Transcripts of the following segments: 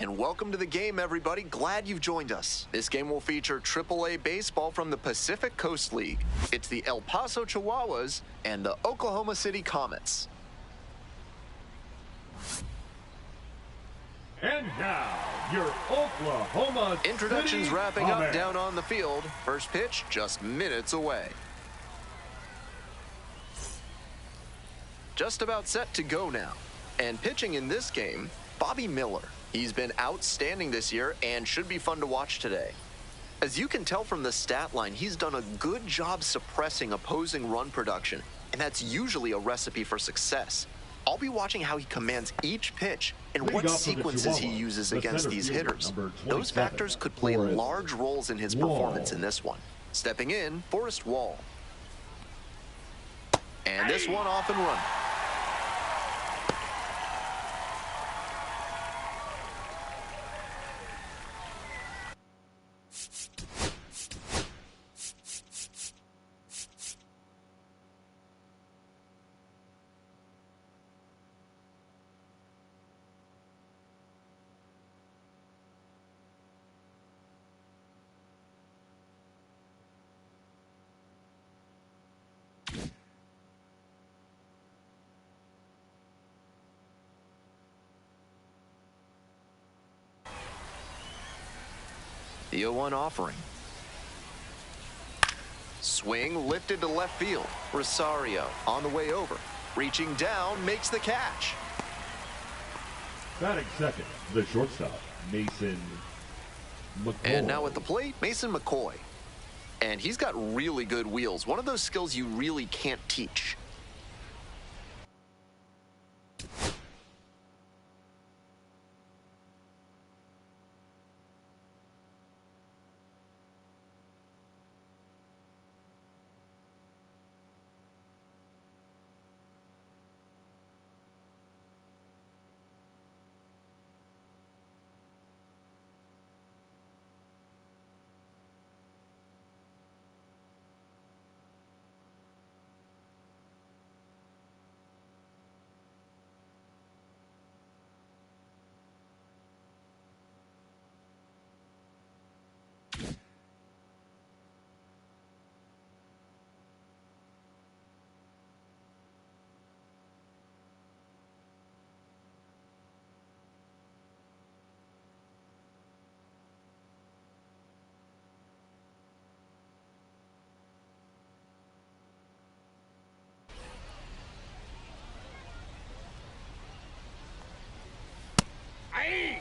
And welcome to the game, everybody. Glad you've joined us. This game will feature AAA baseball from the Pacific Coast League. It's the El Paso Chilhuahuas and the Oklahoma City Comets. And now, your Oklahoma Introductions City wrapping Comets. up down on the field. First pitch just minutes away. Just about set to go now. And pitching in this game, Bobby Miller. He's been outstanding this year and should be fun to watch today. As you can tell from the stat line, he's done a good job suppressing opposing run production, and that's usually a recipe for success. I'll be watching how he commands each pitch and what sequences he uses against these hitters. Those factors could play large roles in his performance in this one. Stepping in, Forrest Wall. And this one off and running. The 0-1 offering. Swing lifted to left field. Rosario on the way over. Reaching down, makes the catch. Batting second, the shortstop, Mason McCoy. And now at the plate, Mason McCoy. And he's got really good wheels. One of those skills you really can't teach.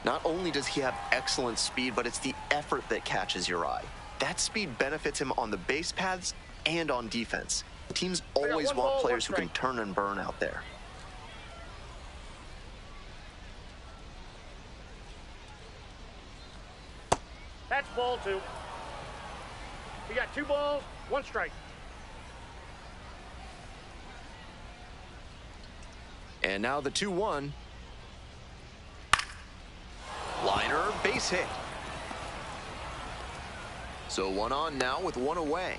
Not only does he have excellent speed, but it's the effort that catches your eye. That speed benefits him on the base paths and on defense. Teams always want players who can turn and burn out there. That's ball two. You got 2 balls, 1 strike. And now the 2-1. Liner, base hit. So 1 on now with 1 away.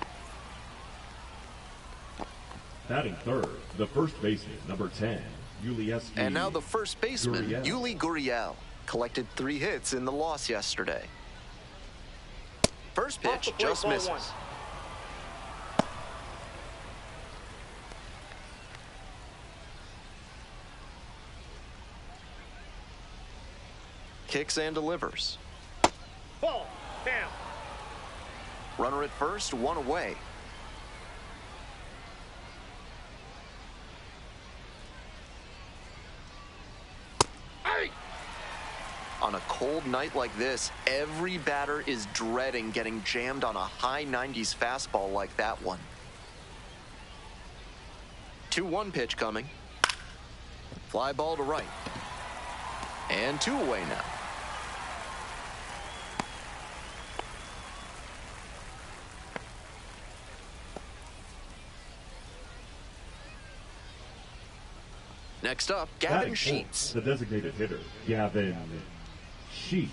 Batting third, the first baseman, number 10, Ulieski. And now the first baseman, Gurriel. Yuli Gurriel, collected 3 hits in the loss yesterday. First pitch just misses. 1. Kicks and delivers. Ball down. Runner at first, 1 away. Hey! On a cold night like this, every batter is dreading getting jammed on a high 90s fastball like that one. 2-1 pitch coming. Fly ball to right. And 2 away now. Next up, Gavin Batting Sheets. fourth, the designated hitter, Gavin Sheets.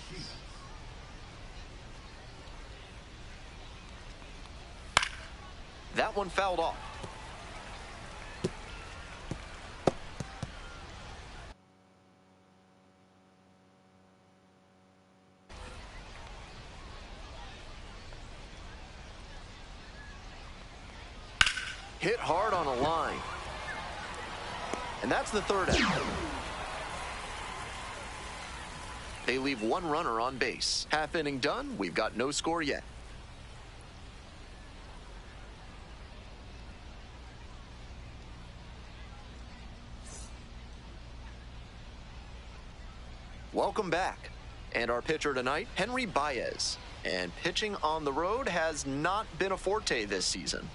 That one fouled off. Hit hard on a line. And that's the third out. They leave one runner on base. Half inning done. We've got no score yet. Welcome back. And our pitcher tonight, Henry Baez. And pitching on the road has not been a forte this season.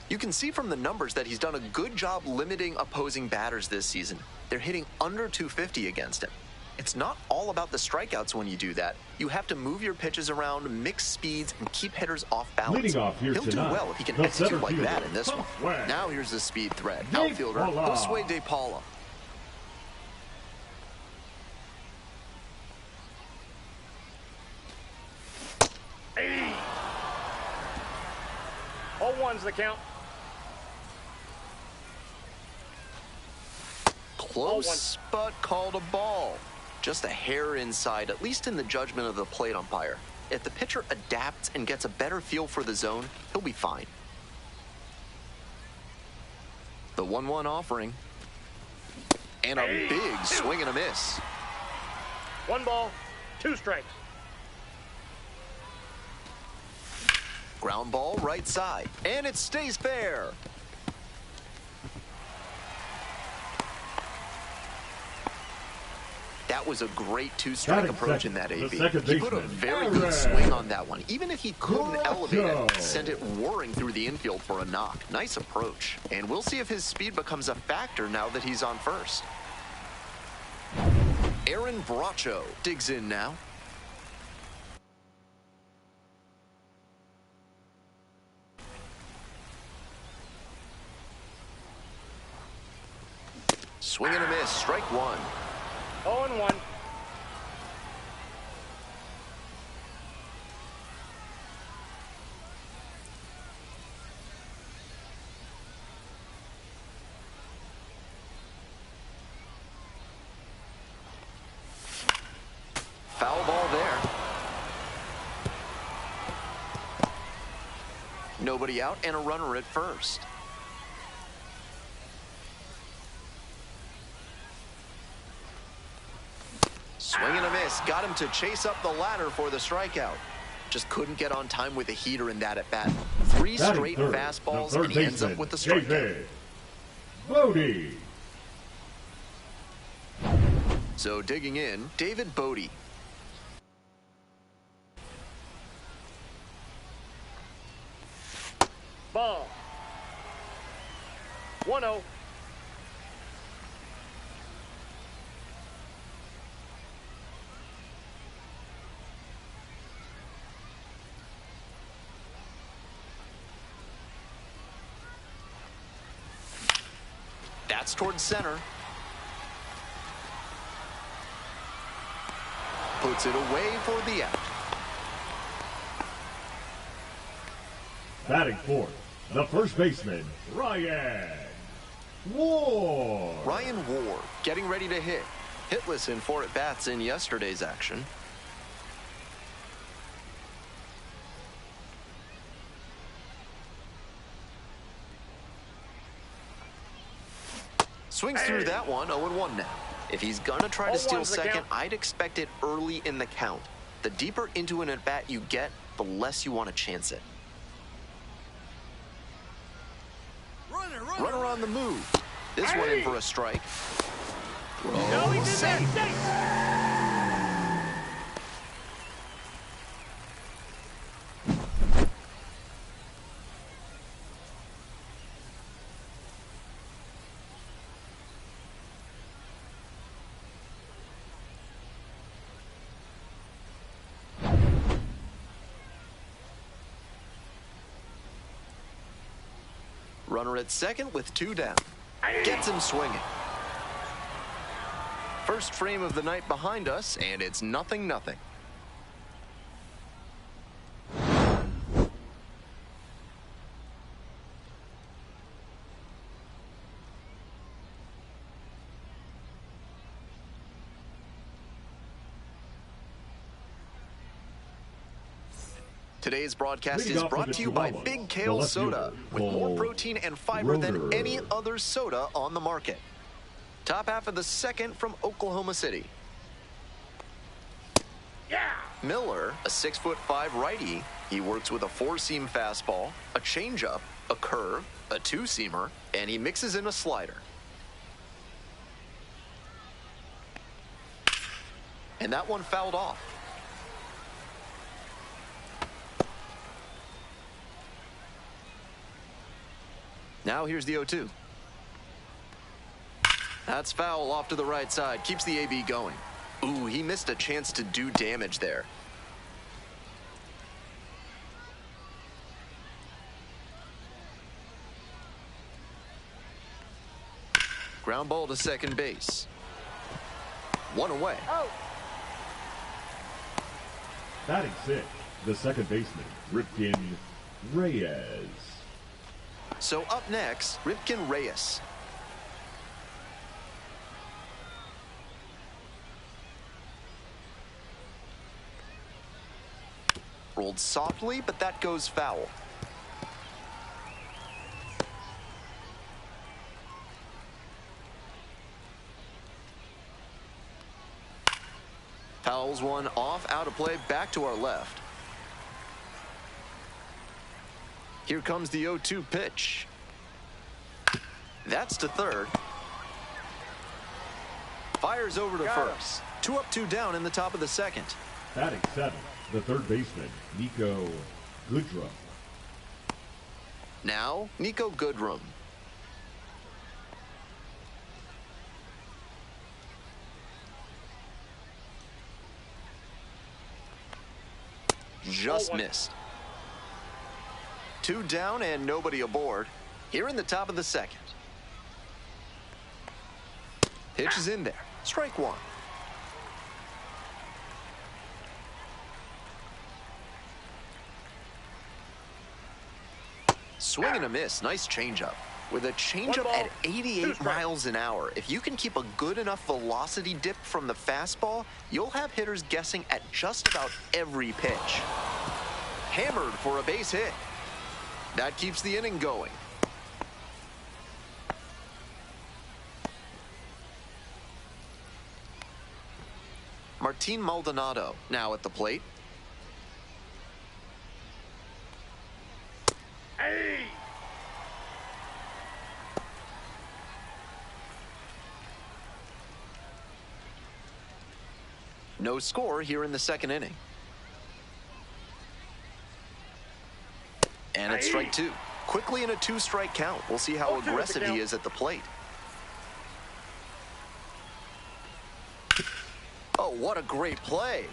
You can see from the numbers that he's done a good job limiting opposing batters this season. They're hitting under 250 against him. It's not all about the strikeouts when you do that. You have to move your pitches around, mix speeds, and keep hitters off balance. Leading off here He'll do tonight, well if he can execute like that in this one. Now here's the speed threat. Outfielder Josue De Paula. Hey. 0-1's the count. Close, but called a ball. Just a hair inside, at least in the judgment of the plate umpire. If the pitcher adapts and gets a better feel for the zone, he'll be fine. The 1-1 offering. And a big swing and a miss. 1 ball, 2 strikes. Ground ball right side. And it stays fair. That was a great two-strike approach in that AB. He put a very good swing on that one. Even if he couldn't elevate it, sent it whirring through the infield for a knock. Nice approach. And we'll see if his speed becomes a factor now that he's on first. Aaron Bracho digs in now. Swing and a miss, strike 1. 0-1. Foul ball there. Nobody out and a runner at first. Swing and a miss. Got him to chase up the ladder for the strikeout. Just couldn't get on time with a heater in that at bat. 3 straight fastballs, and he ends up with the strikeout. Bodie. So digging in, David Bodie. Ball. 1-0. That's towards center. Puts it away for the out. Batting fourth, the first baseman, Ryan Ward. Ryan Ward getting ready to hit. Hitless in 4 at-bats in yesterday's action. Swings through that one, 0-1 now. If he's gonna try to steal second, I'd expect it early in the count. The deeper into an at-bat you get, the less you want to chance it. Runner on the move. This one in for a strike. No, he did that. Runner at second with 2 down. Gets him swinging. First frame of the night behind us, and it's 0-0. Today's broadcast Leading is off for brought the to you by Chihuahuas, Big the Kale left Soda, fielder, with more Cole protein and fiber than Roeder. any other soda on the market. Top half of the second from Oklahoma City. Yeah! Miller, a 6'5" righty, he works with a four-seam fastball, a changeup, a curve, a two-seamer, and he mixes in a slider. And that one fouled off. Now here's the 0-2. That's foul off to the right side. Keeps the AB going. Ooh, he missed a chance to do damage there. Ground ball to second base. One away. Oh! Batting sixth, the second baseman, Ripken Reyes. So up next, Ripken Reyes. Rolled softly, but that goes foul. Fouls one off, out of play, back to our left. Here comes the 0-2 pitch. That's to third. Fires over to first. 2 up, 2 down in the top of the second. Batting seventh, the third baseman, Nico Goodrum. Now, Nico Goodrum. Just missed. 2 down and nobody aboard. Here in the top of the second. Pitch is in there. Strike one. Swing and a miss. Nice changeup. With a changeup at 88 miles an hour, if you can keep a good enough velocity dip from the fastball, you'll have hitters guessing at just about every pitch. Hammered for a base hit. That keeps the inning going. Martin Maldonado now at the plate. Hey! No score here in the second inning. And it's strike two. Quickly in a 2-strike count. We'll see how aggressive he is at the plate. Oh, what a great play.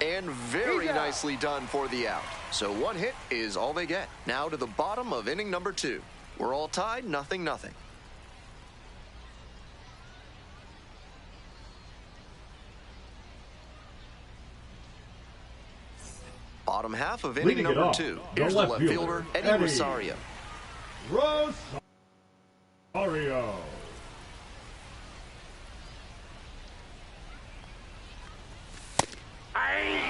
And very nicely done for the out. So one hit is all they get. Now to the bottom of inning number 2. We're all tied, 0-0. Bottom half of inning number 2. Here's the left fielder, Eddie Rosario. Rosario. Hey!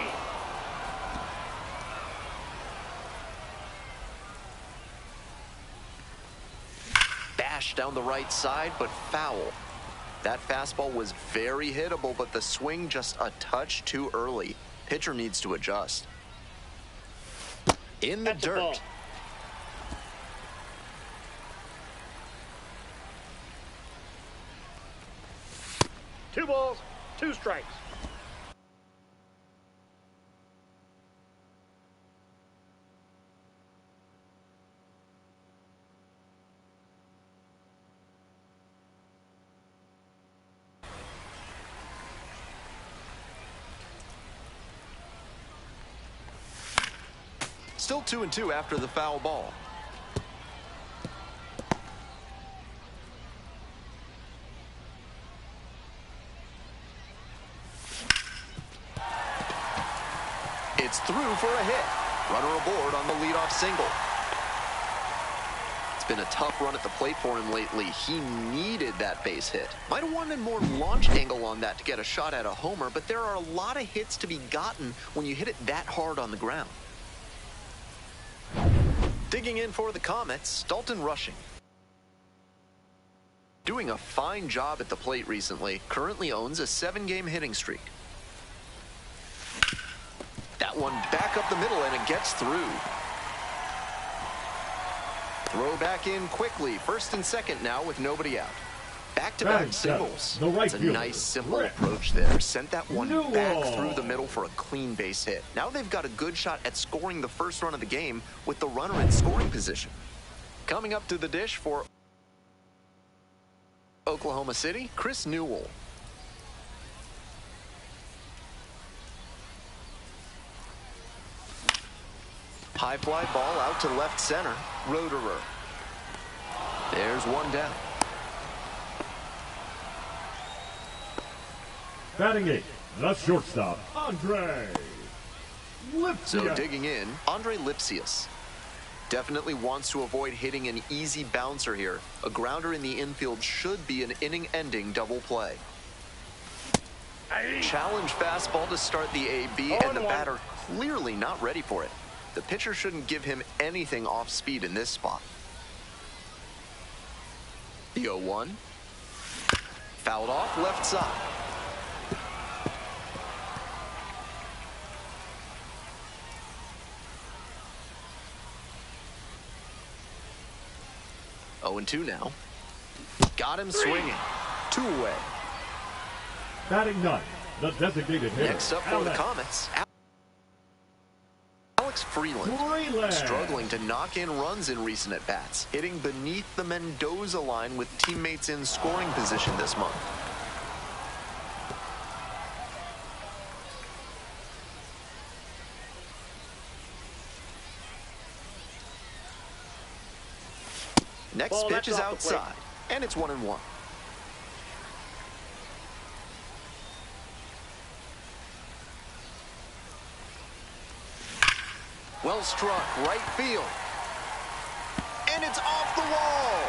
Bash down the right side, but foul. That fastball was very hittable, but the swing just a touch too early. Pitcher needs to adjust. In the dirt. 2 balls, 2 strikes. Still 2-2 after the foul ball. It's through for a hit. Runner aboard on the leadoff single. It's been a tough run at the plate for him lately. He needed that base hit. Might have wanted more launch angle on that to get a shot at a homer, but there are a lot of hits to be gotten when you hit it that hard on the ground. Digging in for the Comets, Dalton Rushing. Doing a fine job at the plate recently, currently owns a 7-game hitting streak. That one back up the middle, and it gets through. Throw back in quickly, first and second now with nobody out. Back-to-back singles. It's a nice, simple approach there. Sent that one back through the middle for a clean base hit. Now they've got a good shot at scoring the first run of the game with the runner in scoring position. Coming up to the dish for Oklahoma City, Chris Newell. High fly ball out to left center. Roederer. There's one down. Batting 8, the shortstop, Andre Lipsius. So digging in, Andre Lipsius. Definitely wants to avoid hitting an easy bouncer here. A grounder in the infield should be an inning-ending double play. Challenge fastball to start the AB, and the batter clearly not ready for it. The pitcher shouldn't give him anything off speed in this spot. The 0-1. Fouled off left side. Oh, 0-2 now. Got him swinging. 2 away. Batting 9, the designated hitter. Next up for the Comets, Alex Freeland. Struggling to knock in runs in recent at-bats. Hitting beneath the Mendoza line with teammates in scoring position this month. Next pitch is outside, and it's 1-1. Well struck, right field. And it's off the wall.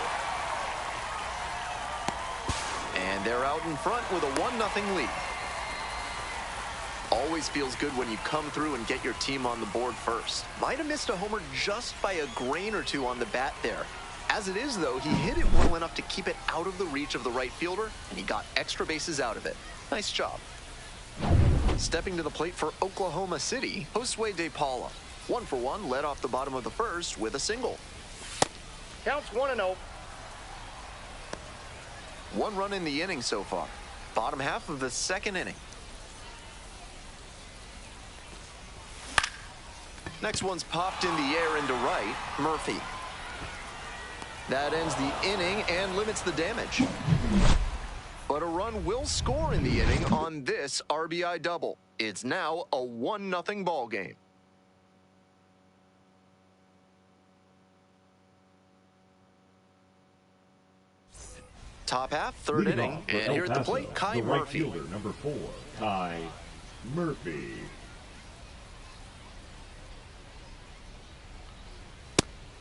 And they're out in front with a 1-0 lead. Always feels good when you come through and get your team on the board first. Might have missed a homer just by a grain or two on the bat there. As it is, though, he hit it well enough to keep it out of the reach of the right fielder, and he got extra bases out of it. Nice job. Stepping to the plate for Oklahoma City, Josue De Paula. 1-for-1, led off the bottom of the first with a single. Counts 1-0. 1 run in the inning so far. Bottom half of the second inning. Next one's popped in the air into right. Murphy. That ends the inning and limits the damage. But a run will score in the inning on this RBI double. It's now a 1-0 ball game. Top half, third inning, and here at the plate, Kai Murphy. Right fielder, number 4, Kai Murphy.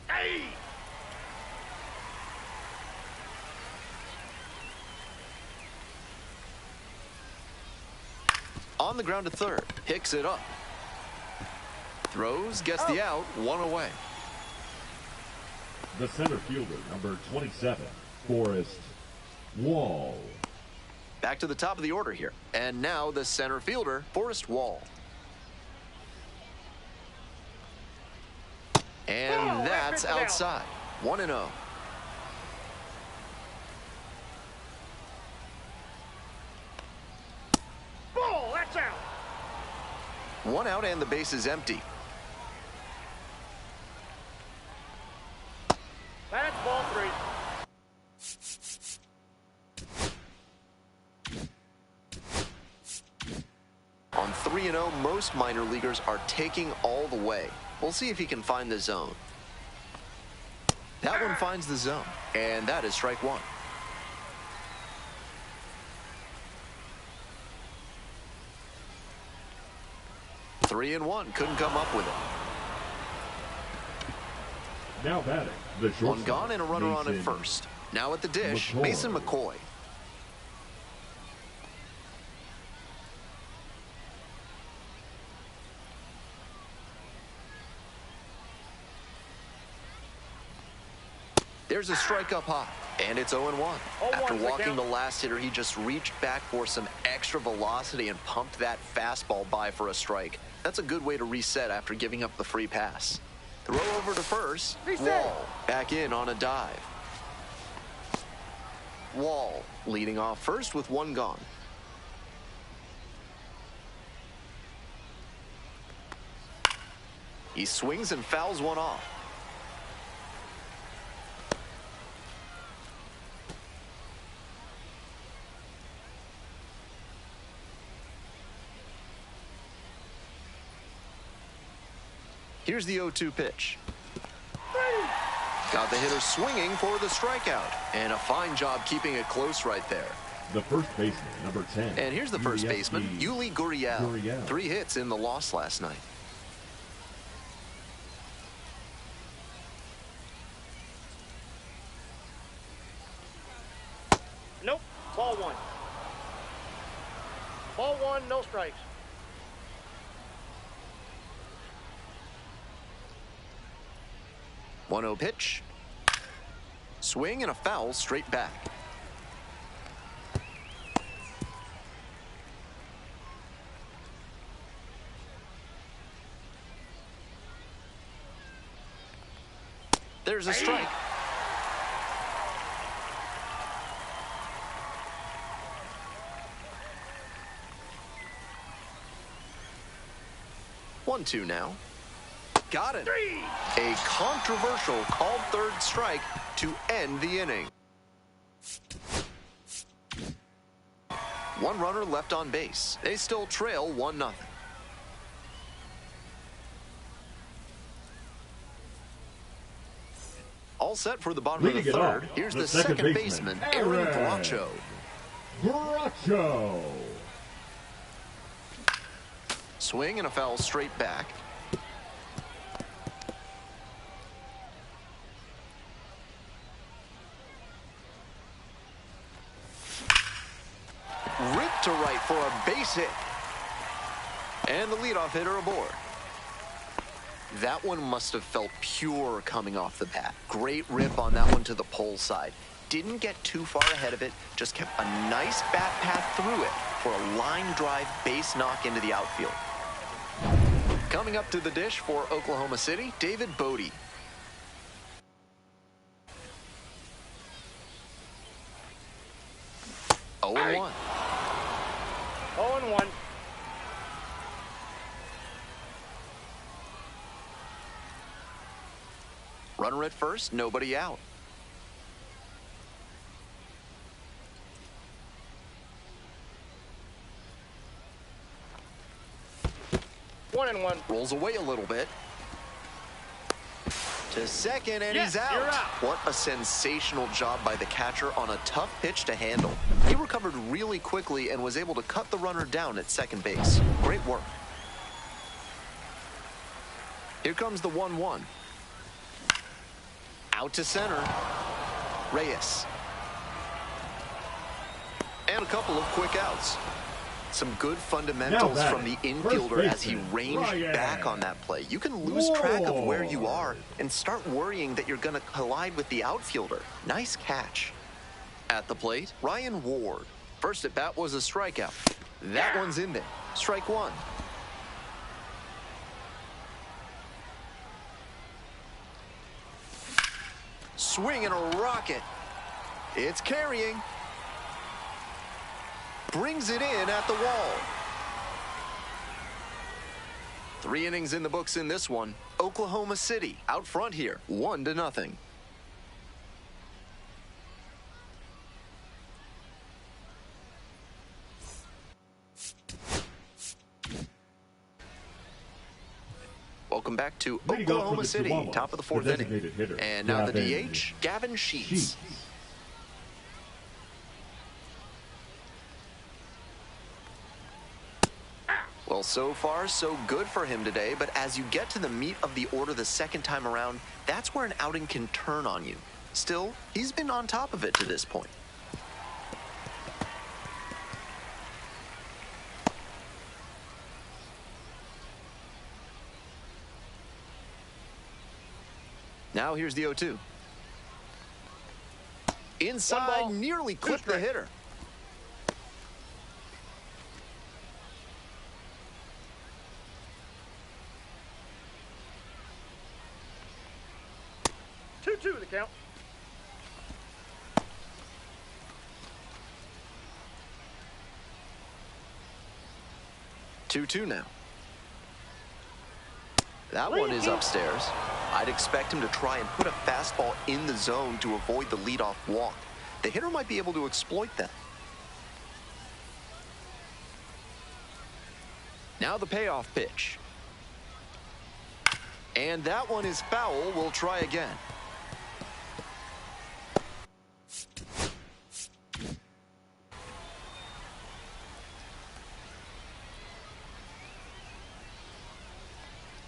Hey! On the ground to third, picks it up. Throws, gets the out, 1 away. The center fielder, number 27, Forrest Wall. Back to the top of the order here. And now the center fielder, Forrest Wall. And that's outside. 1-0. Ball, that's out. 1 out and the base is empty. That's ball 3. On 3-0, most minor leaguers are taking all the way. We'll see if he can find the zone. That one finds the zone, and that is strike 1. Three and 1, couldn't come up with it. Now batting, the shortstop. One gone and a runner on at first. Now at the dish, Mason McCoy. There's a strike up high, and it's 0-1. 0-1 After the walking count. the last hitter, he just reached back for some extra velocity and pumped that fastball by for a strike. That's a good way to reset after giving up the free pass. Throw over to first. Reset. Wall back in on a dive. Wall leading off first with one gone. He swings and fouls one off. Here's the 0-2 pitch. Got the hitter swinging for the strikeout. And a fine job keeping it close right there. The first baseman, number 10. And here's the first baseman, Yuli Gurriel. Gurriel. 3 hits in the loss last night. Nope. Ball 1. Ball 1, no strikes. One 0 pitch. Swing and a foul straight back. There's a strike. One, two now. Got it. A controversial called third strike to end the inning. One runner left on base. They still trail 1-0. All set for the bottom of the Leading it third. off, Here's the the second second baseman, baseman, Aaron Aaron. Bracho. Bracho. Swing and a foul straight back. Ripped to right for a base hit. And the leadoff hitter aboard. That one must have felt pure coming off the bat. Great rip on that one to the pole side. Didn't get too far ahead of it, just kept a nice bat path through it for a line drive base knock into the outfield. Coming up to the dish for Oklahoma City, David Bodie. Oh, 0-1. 0-1. Runner at first, nobody out. One and one. Rolls away a little bit. To second, and Yes, he's out. you're out. What a sensational job by the catcher on a tough pitch to handle. He recovered really quickly and was able to cut the runner down at second base. Great work. Here comes the 1-1. Out to center. Reyes. And a couple of quick outs. Some good fundamentals Now from the batting, infielder first as he baseman, ranged Ryan. back on that play. You can lose track of where you are and start worrying that you're going to collide with the outfielder. Nice catch. At the plate, Ryan Ward. First at bat was a strikeout. That one's in there. Strike one. Swing and a rocket. It's carrying. Brings it in at the wall. 3 innings in the books in this one. Oklahoma City out front here, 1-0. Welcome back to Leading off for Oklahoma the City, Chilhuahuas, top of the 4th the inning. designated hitter, And now the Gavin DH, Gavin Sheets. Sheets. Well, so far, so good for him today, but as you get to the meat of the order the second time around, that's where an outing can turn on you. Still, he's been on top of it to this point. Now here's the 0-2. Inside, nearly clipped the hitter. Two the count. Two now. That one is upstairs. I'd expect him to try and put a fastball in the zone to avoid the leadoff walk. The hitter might be able to exploit that. Now the payoff pitch. And that one is foul. We'll try again.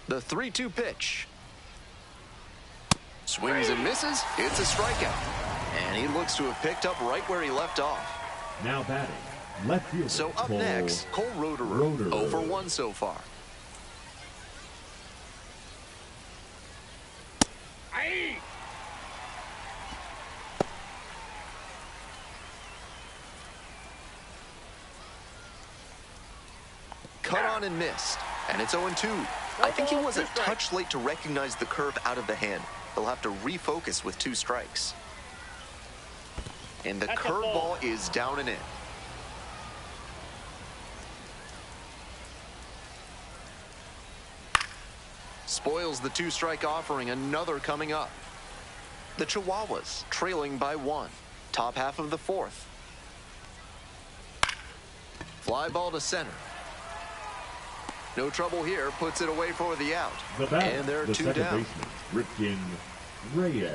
The 3-2 pitch. Swings and misses. It's a strikeout. And he looks to have picked up right where he left off. Now batting, left fielder. So up next, Cole Roederer. 0 for 1 so far. Cut on and missed. And it's 0-2. I think he was a touch late to recognize the curve out of the hand. He'll have to refocus with 2 strikes. And the curveball is down and in. Spoils the 2-strike offering. Another coming up. The Chihuahuas trailing by 1. Top half of the 4th. Fly ball to center. No trouble here, puts it away for the out. And there are 2 down. Ripken Reyes.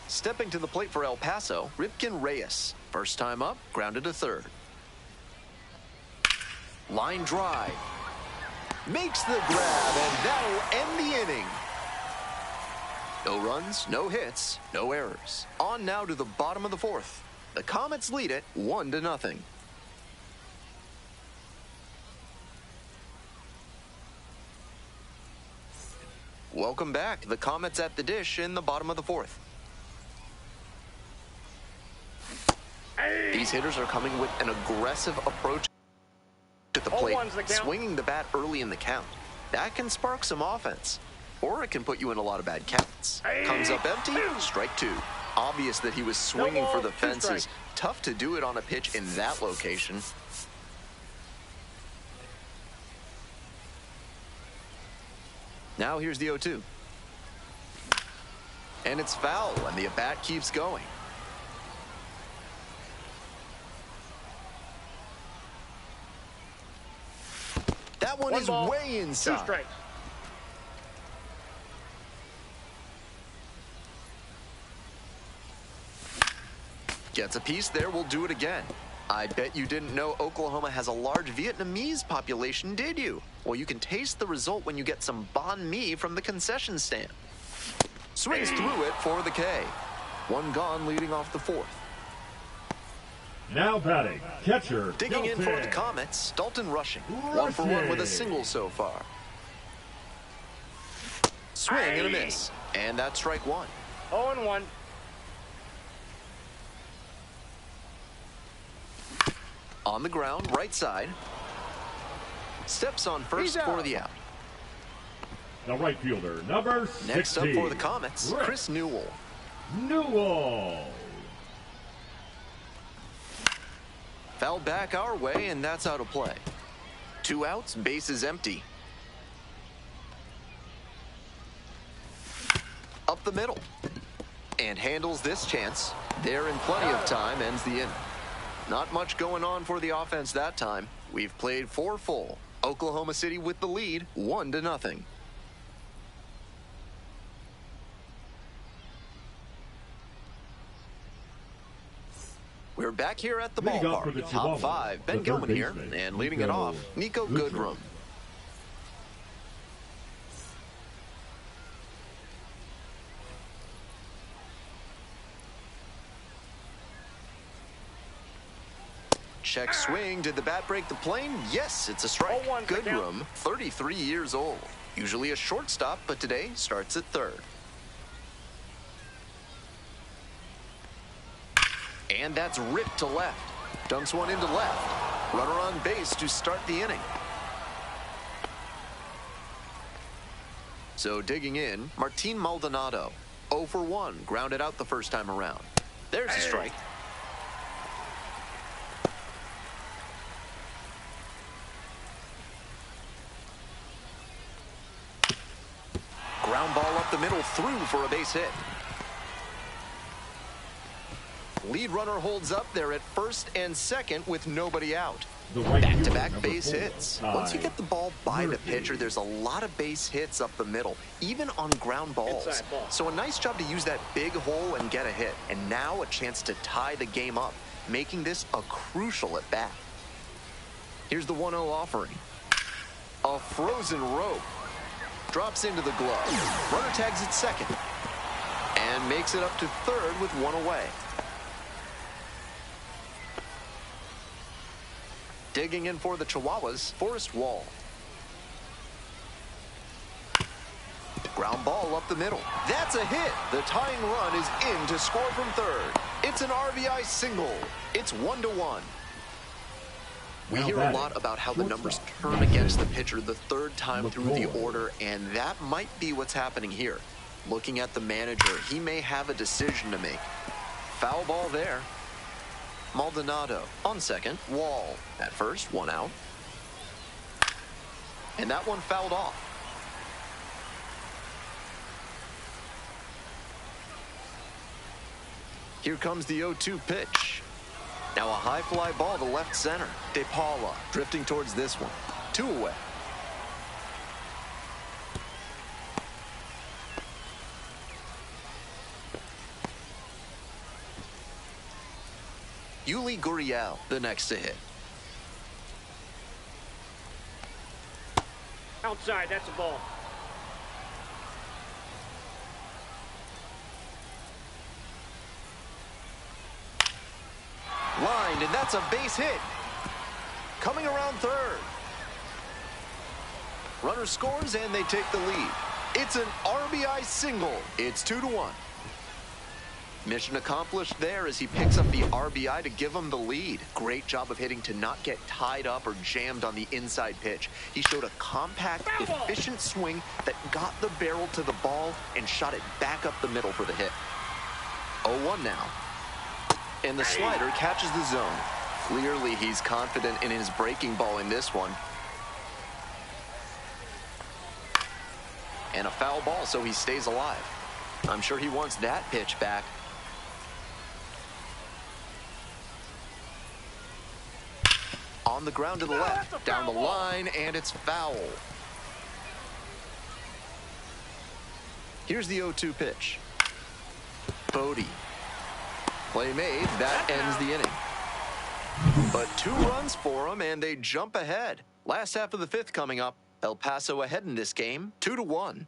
Stepping to the plate for El Paso, Ripken Reyes. First time up, grounded to third. Line drive. Makes the grab, and that'll end the inning. No runs, no hits, no errors. On now to the bottom of the 4th. The Comets lead it 1-0. Welcome back. The Comets at the dish in the bottom of the 4th. These hitters are coming with an aggressive approach to the plate, swinging the bat early in the count. That can spark some offense, or it can put you in a lot of bad counts. Comes up empty, strike 2. Obvious that he was swinging for the fences. Tough to do it on a pitch in that location. Now here's the 0-2. And it's foul, and the at-bat keeps going. That one is way inside. 2 strikes. Gets a piece there, we'll do it again. I bet you didn't know Oklahoma has a large Vietnamese population, did you? Well, you can taste the result when you get some banh mi from the concession stand. Swings through it for the K. 1 gone leading off the 4th. Now batting, catcher Digging Dalton. in for the Comets, Dalton rushing. 1 for 1 with a single so far. Swing and a miss. And that's strike 1. 0-1. On the ground, right side. Steps on first for the out. The right fielder, number 16. Next up for the Comets, Chris Newell. Foul back our way, and that's out of play. 2 outs, bases empty. Up the middle. And handles this chance. There in plenty of time, ends the inning. Not much going on for the offense that time. We've played 4 full. Oklahoma City with the lead, 1-0. We're back here at the ballpark. Top 5, Ben Gilman here, and leading it off, Nico Goodrum. Check swing. Did the bat break the plane? Yes, it's a strike. Goodrum, 33 years old. Usually a shortstop, but today starts at third. And that's ripped to left. Dumps one into left. Runner on base to start the inning. So digging in, Martin Maldonado. 0 for 1, grounded out the first time around. There's a strike. Ground ball up the middle, through for a base hit. Lead runner holds up there at first and second with nobody out. Back-to-back base hits. Once you get the ball by the pitcher, there's a lot of base hits up the middle, even on ground balls. So a nice job to use that big hole and get a hit. And now a chance to tie the game up, making this a crucial at bat. Here's the 1-0 offering. A frozen rope. Drops into the glove. Runner tags at second. And makes it up to third with one away. Digging in for the Chihuahuas, Forrest Wall. Ground ball up the middle. That's a hit. The tying run is in to score from third. It's an RBI single. It's 1-1. We hear a lot about how the numbers turn against the pitcher the third time through the order, and that might be what's happening here. Looking at the manager, he may have a decision to make. Foul ball there. Maldonado on second. Wall at first, one out. And that one fouled off. Here comes the 0-2 pitch. Now a high fly ball to left center. De Paula drifting towards this one. 2 away. Yuli Gurriel, the next to hit. Outside, that's a ball. Lined, and that's a base hit. Coming around third. Runner scores, and they take the lead. It's an RBI single. It's 2-1. Mission accomplished there as he picks up the RBI to give him the lead. Great job of hitting to not get tied up or jammed on the inside pitch. He showed a compact, efficient swing that got the barrel to the ball and shot it back up the middle for the hit. 0-1 now. And the slider catches the zone. Clearly, he's confident in his breaking ball in this one. And a foul ball, so he stays alive. I'm sure he wants that pitch back. On the ground to the left, down the line, and it's foul. Here's the 0-2 pitch. Bodie. Play made, that ends the inning. But 2 runs for them, and they jump ahead. Last half of the 5th coming up. El Paso ahead in this game, 2-1.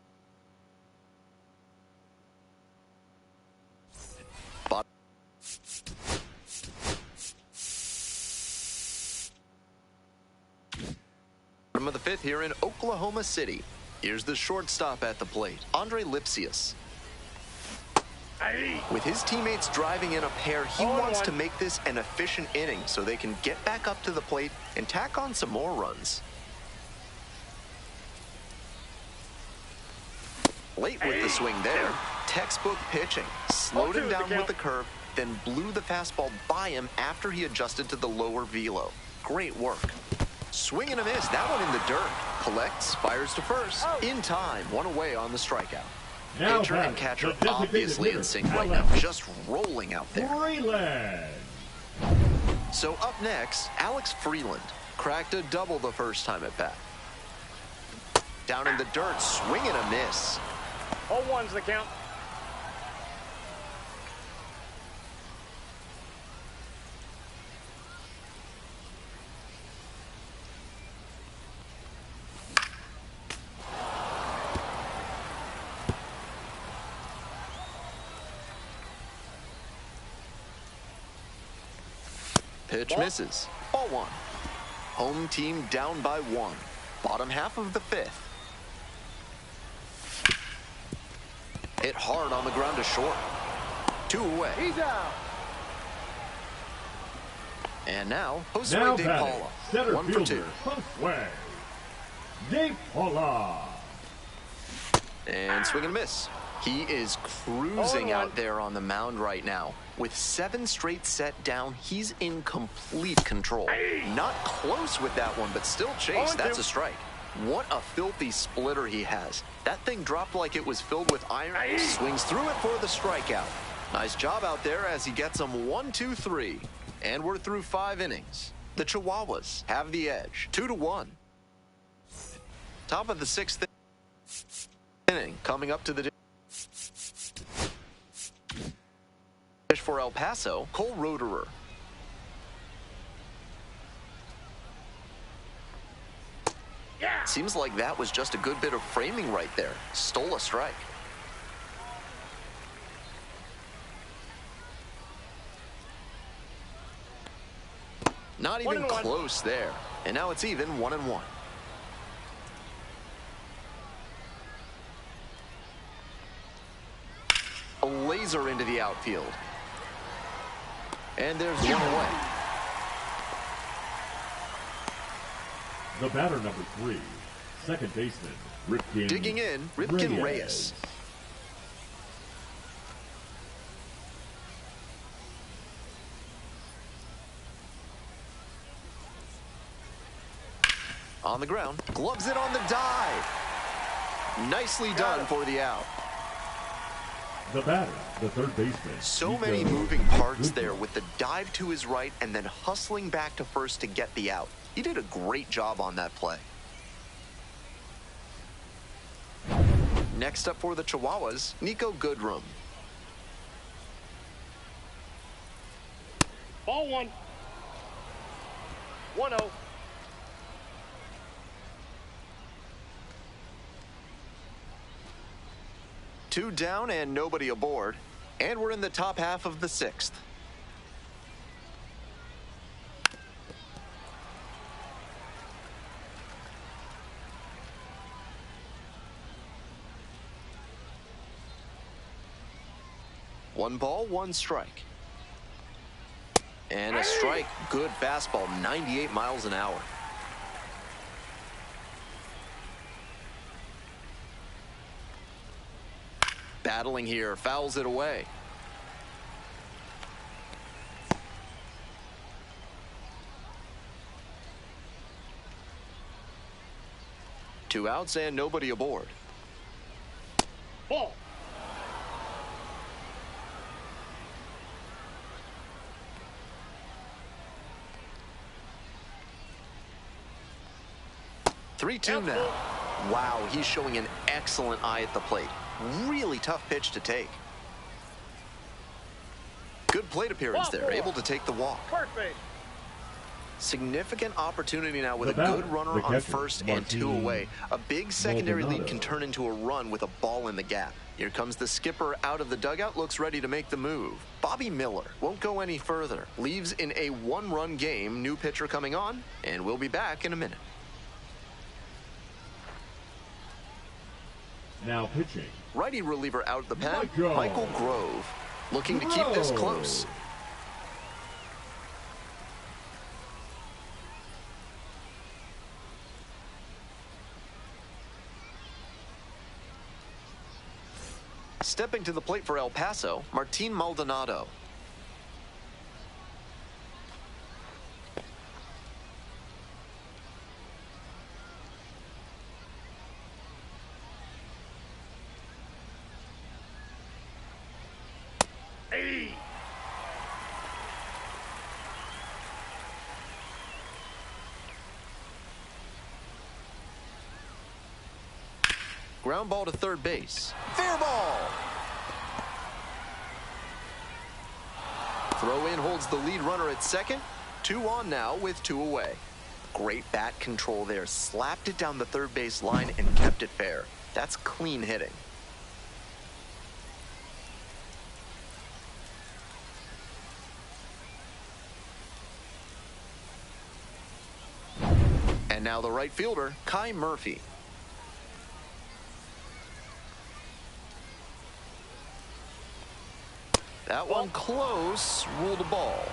Bottom of the 5th here in Oklahoma City. Here's the shortstop at the plate, Andre Lipsius. With his teammates driving in a pair, he wants to make this an efficient inning so they can get back up to the plate and tack on some more runs. Late with the swing there. Textbook pitching. Slowed him down with the curve, then blew the fastball by him after he adjusted to the lower velo. Great work. Swing and a miss. That one in the dirt. Collects, fires to first. In time. One away on the strikeout. Pitcher and catcher obviously in sync right now. Just rolling out there. So up next, Alex Freeland. Cracked a double the first time at bat. Down in the dirt. Swing and a miss. 0-1's the count. Pitch misses. Ball 1. Home team down by 1. Bottom half of the 5th. Hit hard on the ground to short. 2 away. He's out. And now, Josue Now De batting, Paula, center 1 for 2. fielder, Josue De Paula. And swing and a miss. He is cruising out there on the mound right now. With 7 straight set down, he's in complete control. Not close with that one, but still chase. That's a strike. What a filthy splitter he has. That thing dropped like it was filled with iron. Swings through it for the strikeout. Nice job out there as he gets them 1, 2, 3. And we're through 5 innings. The Chihuahuas have the edge, 2-1. Top of the 6th inning, coming up to the dish for El Paso, Cole Roederer. Seems like that was just a good bit of framing right there. Stole a strike. Not even close there. And now it's even 1-1. A laser into the outfield. And there's one away. The batter, number 3, second baseman, Ripken. Digging in, Ripken Reyes. On the ground, gloves it on the dive. Nicely done for the out. The batter, the third baseman. So many moving parts there with the dive to his right and then hustling back to first to get the out. He did a great job on that play. Next up for the Chihuahuas, Nico Goodrum. Ball 1. 1-0. Two down and nobody aboard. And we're in the top half of the 6th. One ball, one strike. And a strike. Good fastball, 98 miles an hour. Battling here, fouls it away. Two outs and nobody aboard. Ball. Three-two now. Wow, he's showing an excellent eye at the plate. Really tough pitch to take. Good plate appearance there, able to take the walk. Perfect. Significant opportunity now with a good runner on first and 2 away. A big secondary lead can turn into a run with a ball in the gap. Here comes the skipper out of the dugout, looks ready to make the move. Bobby Miller won't go any further. Leaves in a 1-run game. New pitcher coming on, and we'll be back in a minute. Now pitching. Righty reliever out of the pen, Michael Grove. Looking to keep this close. Stepping to the plate for El Paso, Martin Maldonado. Ground ball to third base. Fair ball. Throw in holds the lead runner at second. 2 on now with 2 away. Great bat control there. Slapped it down the third base line and kept it fair. That's clean hitting. And now the right fielder, Kai Murphy. That one close, ruled a ball.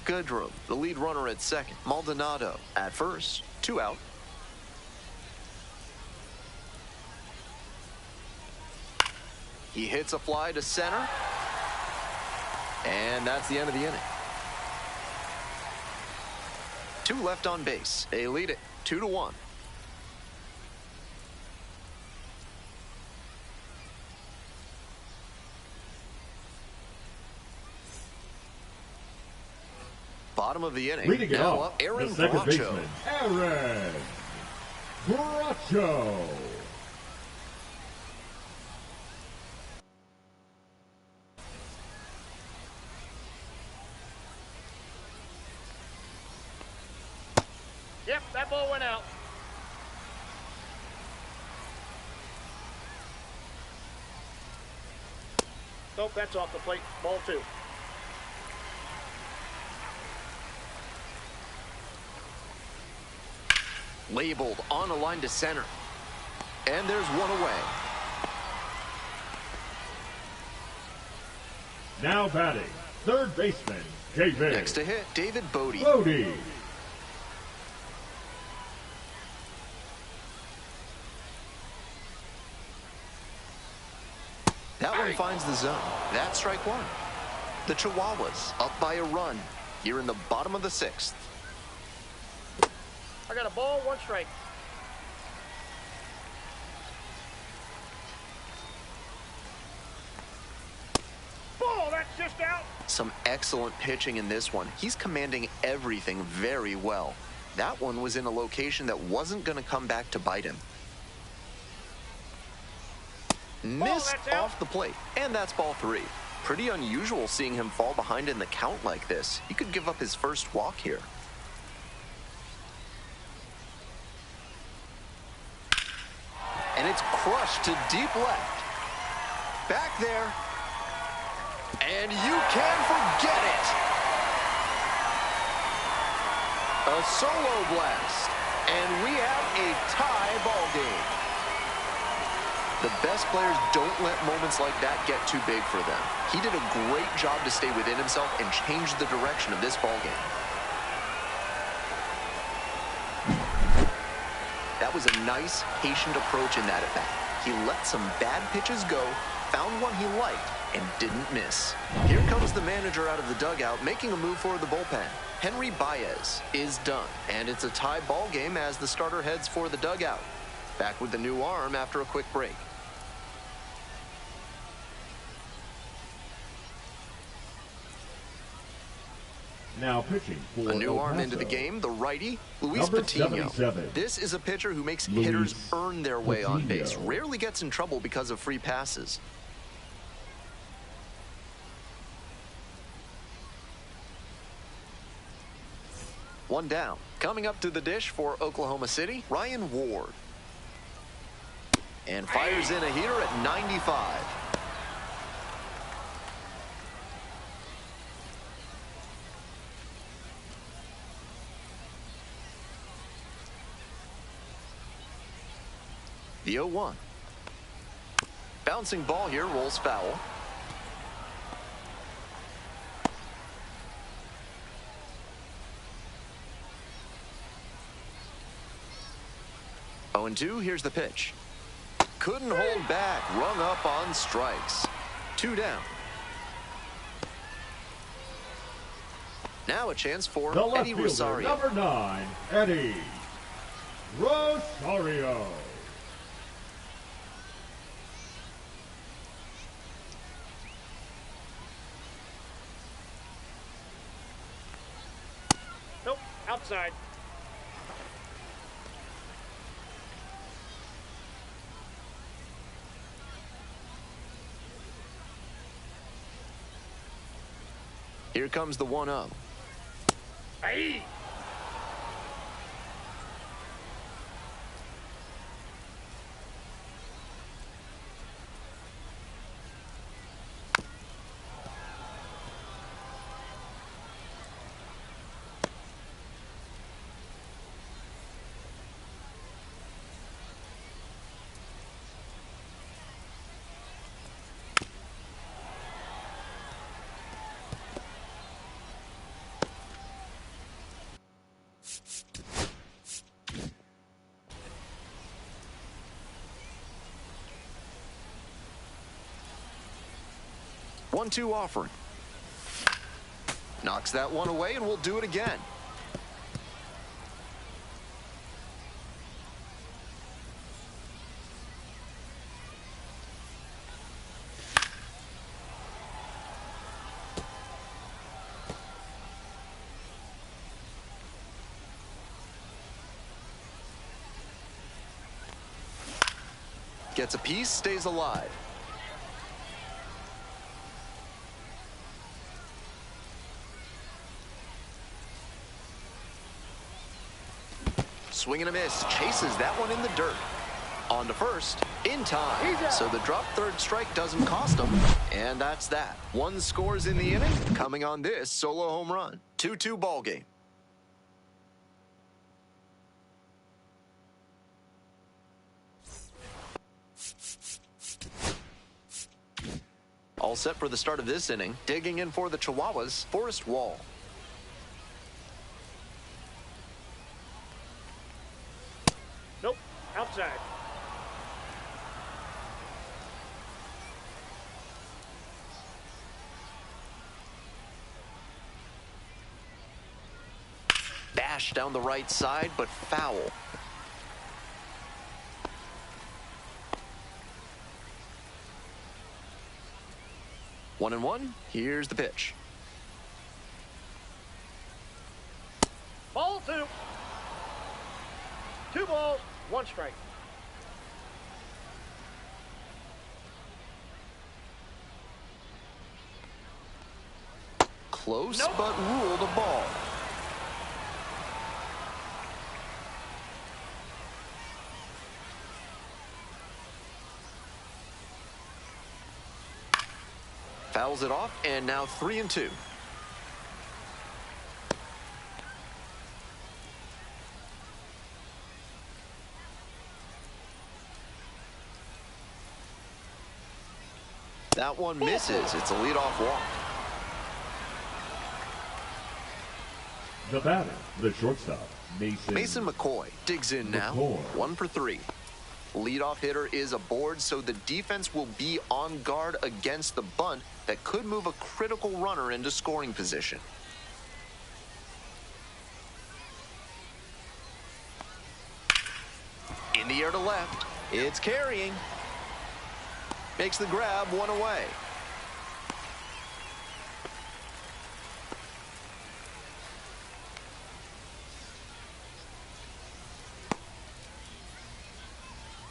Goodrum, the lead runner at second. Maldonado at first. 2 out. He hits a fly to center. And that's the end of the inning. 2 left on base. They lead it 2-1. Bottom of the inning. Leading it now up, Aaron the second Bracho. baseman, Aaron Bracho. Yep, that ball went out. Nope, that's off the plate. Ball 2. Labeled on a line to center. And there's one away. Now batting, third baseman, David. Next to hit, David Bodie. Bodie. That one finds the zone. That's strike 1. The Chihuahuas up by a run here in the bottom of the 6th. I got a ball, 1 strike. Ball, that's just out. Some excellent pitching in this one. He's commanding everything very well. That one was in a location that wasn't going to come back to bite him. Missed off the plate, and that's ball 3. Pretty unusual seeing him fall behind in the count like this. He could give up his first walk here. And it's crushed to deep left. Back there. And you can forget it. A solo blast. And we have a tie ball game. The best players don't let moments like that get too big for them. He did a great job to stay within himself and change the direction of this ball game. That was a nice, patient approach in that at-bat. He let some bad pitches go, found one he liked, and didn't miss. Here comes the manager out of the dugout, making a move for the bullpen. Henry Baez is done, and it's a tie ball game as the starter heads for the dugout. Back with the new arm after a quick break. Now pitching for A new El arm Paso. into the game, the righty, Luis Number Patino. 77. This is a pitcher who makes Luis hitters earn their way on Patino. base. Rarely gets in trouble because of free passes. One down. Coming up to the dish for Oklahoma City, Ryan Ward. And fires in a heater at 95. The 0-1. Bouncing ball here, rolls foul. Oh, and 2, here's the pitch. Couldn't hold back, rung up on strikes. 2 down. Now a chance for The left Eddie fielder, Rosario. number 9, Eddie Rosario. Nope, outside. Here comes the 1-0. Hey! 1-2 offering. Knocks that one away, and we'll do it again. Gets a piece, stays alive. Swing and a miss, chases that one in the dirt. On to first, in time. So the drop third strike doesn't cost him, and that's that. 1 scores in the inning, coming on this solo home run. 2-2 ball game. All set for the start of this inning. Digging in for the Chihuahuas, Forrest Wall. Nope, outside. Bash down the right side, but foul. One and one. Here's the pitch. Ball 2. 2 balls, 1 strike. Close, nope. But ruled a ball. Fouls it off, and now 3-2. That one misses. It's a leadoff walk. The batter, the shortstop, Mason McCoy digs in now. 1 for 3. Leadoff hitter is aboard, so the defense will be on guard against the bunt that could move a critical runner into scoring position. In the air to left. It's carrying. Makes the grab, 1 away.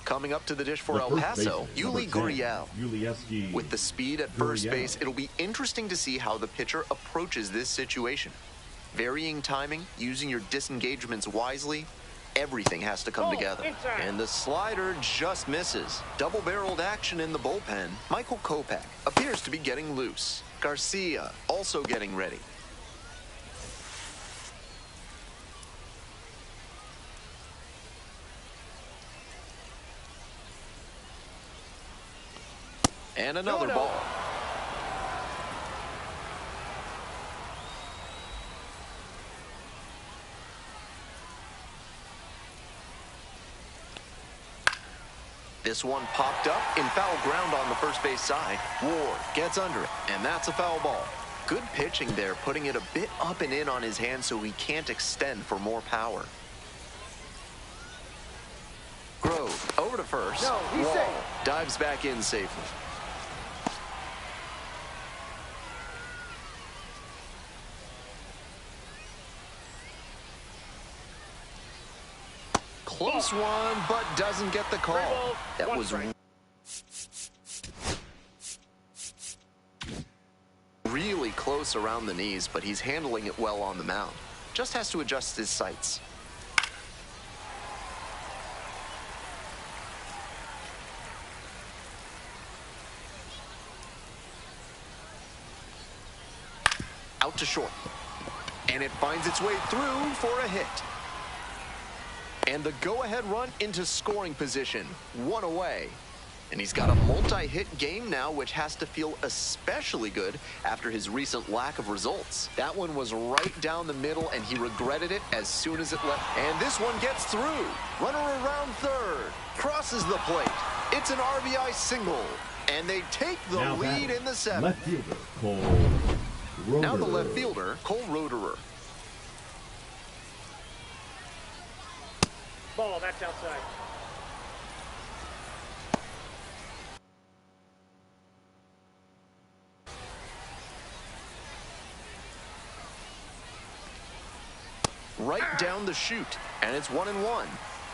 Coming up to the dish for El Paso, Yuli Gurriel. With the speed at first base, it'll be interesting to see how the pitcher approaches this situation. Varying timing, using your disengagements wisely, everything has to come together. And the slider just misses. Double-barreled action in the bullpen. Michael Kopech appears to be getting loose. Garcia also getting ready. And another ball. This one popped up in foul ground on the first base side. Ward gets under it, and that's a foul ball. Good pitching there, putting it a bit up and in on his hand so he can't extend for more power. Grove over to first. No, he's safe. Dives back in safely. Close one, but doesn't get the call. That was really close around the knees, but he's handling it well on the mound. Just has to adjust his sights. Out to short. And it finds its way through for a hit. And the go-ahead run into scoring position. 1 away. And he's got a multi-hit game now, which has to feel especially good after his recent lack of results. That one was right down the middle, and he regretted it as soon as it left. And this one gets through. Runner around third. Crosses the plate. It's an RBI single. And they take the lead in the 7th. Left fielder, Cole Roederer. Now the left fielder, Cole Roederer. Ball, that's outside. Right down the chute, and it's 1-1.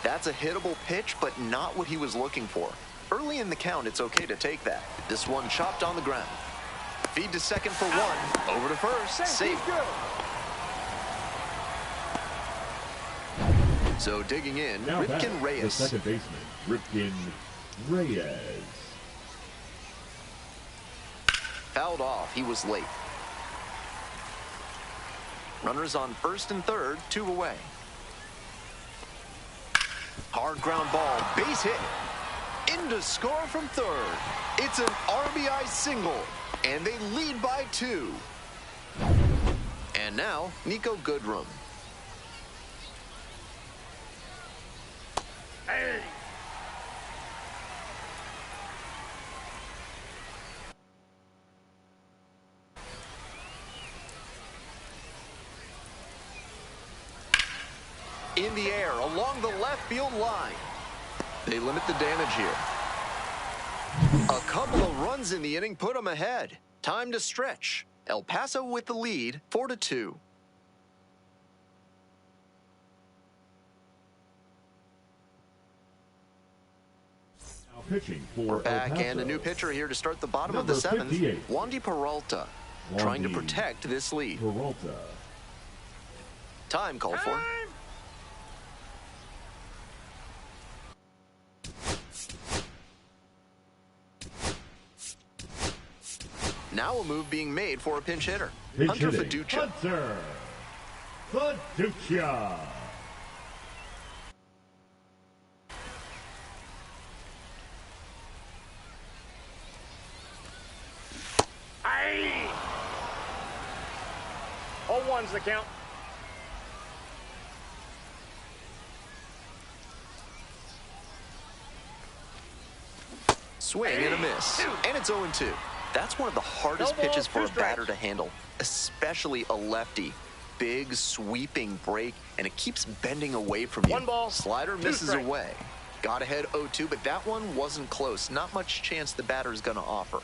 That's a hittable pitch, but not what he was looking for. Early in the count, it's okay to take that. This one chopped on the ground. Feed to second for 1. Over to first. Safe. So digging in, Now Ripken Reyes. The second baseman, Ripken Reyes. Fouled off. He was late. Runners on first and third, 2 away. Hard ground ball, base hit. In to score from third. It's an RBI single, and they lead by 2. And now, Nico Goodrum. Hey. In the air, along the left field line. They limit the damage here. A couple of runs in the inning put them ahead. Time to stretch. El Paso with the lead, 4-2. Now pitching for We're back, El Paso. and a new pitcher here to start the bottom Number of the 7th. 58. Wandy Peralta, trying to protect this lead. Peralta. Time called for. Now a move being made for a pinch hitter. Pinch Hunter hitting. Fiducia. Hunter Fiducia. Aye. 0-1's the count. Swing and a miss. And it's 0-2. That's one of the hardest No ball, pitches for 2 a batter strikes. to handle, especially a lefty. Big, sweeping break, and it keeps bending away from you. 1 ball, Slider 2 misses strikes. away. Got ahead 0-2, but that one wasn't close. Not much chance the batter's going to offer.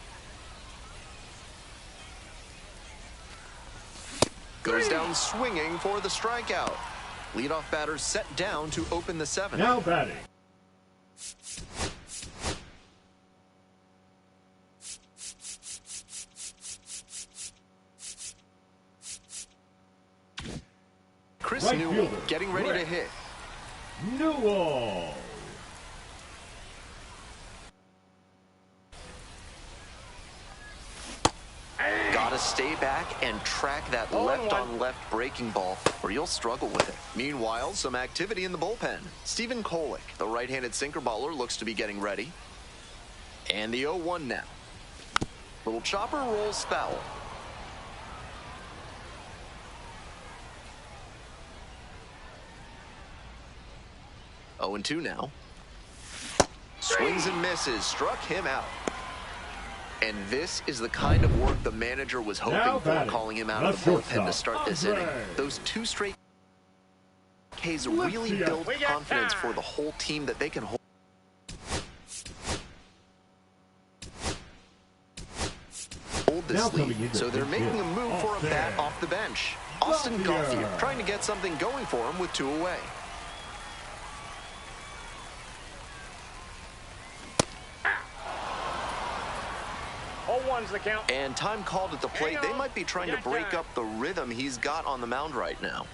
Goes down swinging for the strikeout. Leadoff batter set down to open the 7th. Now batting. Chris Right Newell fielder, getting ready to Rick hit. Newell. Gotta stay back and track that 0-1. left-on-left breaking ball, or you'll struggle with it. Meanwhile, some activity in the bullpen. Stephen Kolek, the right-handed sinker baller, looks to be getting ready. And the 0-1 now. Little chopper rolls foul. Oh, 0-2 now. Swings and misses, struck him out. And this is the kind of work the manager was hoping Now for, batting, calling him out the of the bullpen to shortstop, start this Andre. inning. Those 2 straight Ks Let's really see it. build We got confidence time. for the whole team that they can hold this Now coming lead. into So they're the making fifth. a move for a Austin bat off the bench. Austin Gauthier. Gauthier trying to get something going for him with 2 away. One's the count. And time called at the plate. They might be trying to break up the rhythm he's got on the mound right now.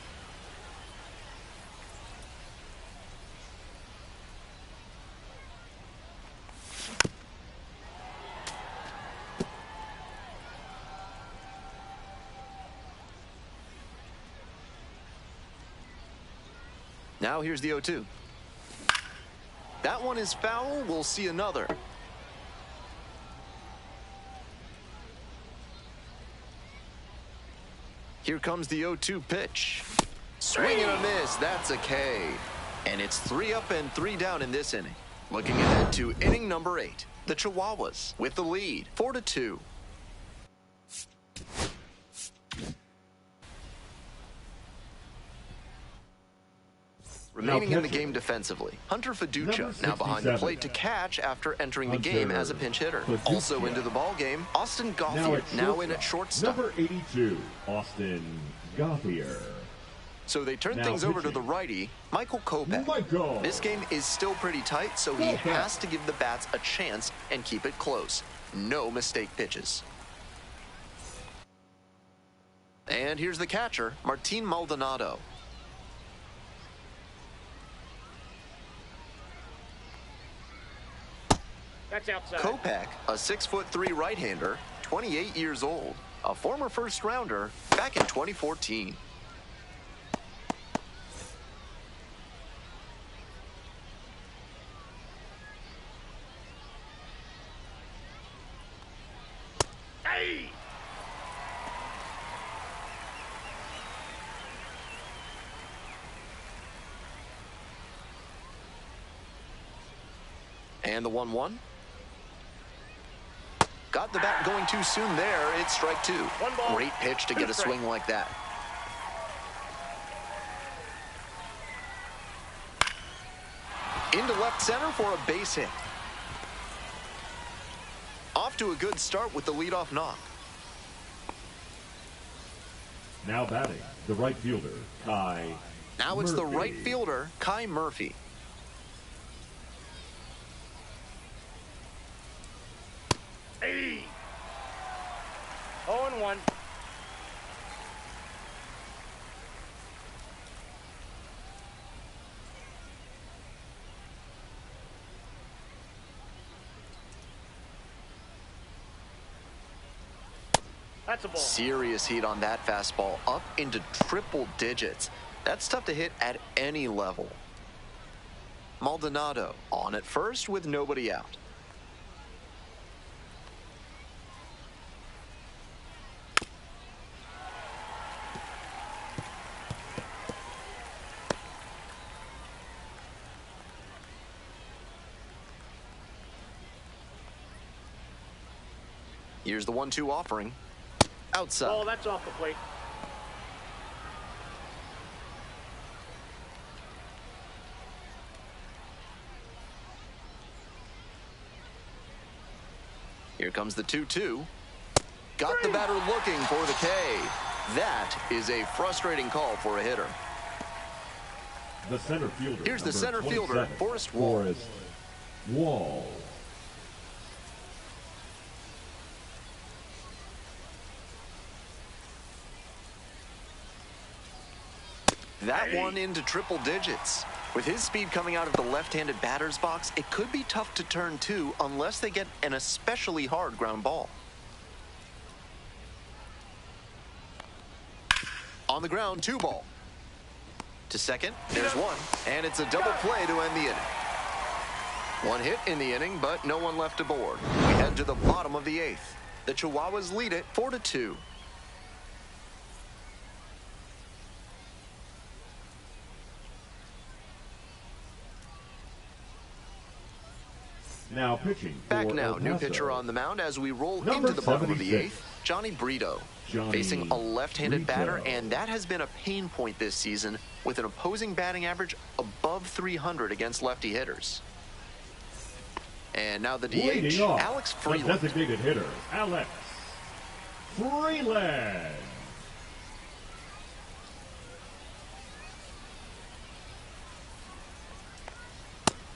Now here's the 0-2. That one is foul. We'll see another. Here comes the 0-2 pitch. Swing and a miss. That's a K. And it's 3 up and 3 down in this inning. Looking ahead to inning number 8. The Chihuahuas with the lead, 4-2. Remaining in the game defensively, Hunter Fiducia now behind the plate to catch after entering the game as a pinch hitter. Also into the ball game, Austin Gauthier now in at shortstop. Number 82, Austin Gauthier. So they turn things over to the righty, Michael Kopech. This game is still pretty tight, so he has to give the bats a chance and keep it close. No mistake pitches. And here's the catcher, Martin Maldonado. That's outside. Kopech, a 6'3" right-hander, 28 years old, a former first-rounder back in 2014. Hey! And the 1-1. Got the bat going too soon there. It's strike two. Great pitch to get a swing like that. Into left center for a base hit. Off to a good start with the leadoff knock. Now batting, the right fielder, Kai Now it's the Murphy. right fielder, Kai Murphy. Hey! 0-1. That's a ball. Serious heat on that fastball, up into triple digits. That's tough to hit at any level. Maldonado on at first with nobody out. Here's the 1-2 offering. Outside. Oh, that's off the plate. Here comes the 2-2. Got the batter looking for the K. That is a frustrating call for a hitter. The center fielder. Here's the center number fielder, 27, Forrest Wall. Forrest Wall. That one into triple digits. With his speed coming out of the left-handed batter's box, it could be tough to turn two unless they get an especially hard ground ball. On the ground, 2 ball. To second, there's one, and it's a double play to end the inning. One hit in the inning, but no one left aboard. We head to the bottom of the 8th. The Chihuahuas lead it 4-2. Now pitching. Back for now, El new Paso. pitcher on the mound as we roll Number into the bottom of the 76. 8th. Johnny Brito, Johnny facing a left-handed batter, Brito. and that has been a pain point this season with an opposing batting average above 300 against lefty hitters. And now the Leading DH, off, Alex the Freeland. designated hitter, Alex Freeland.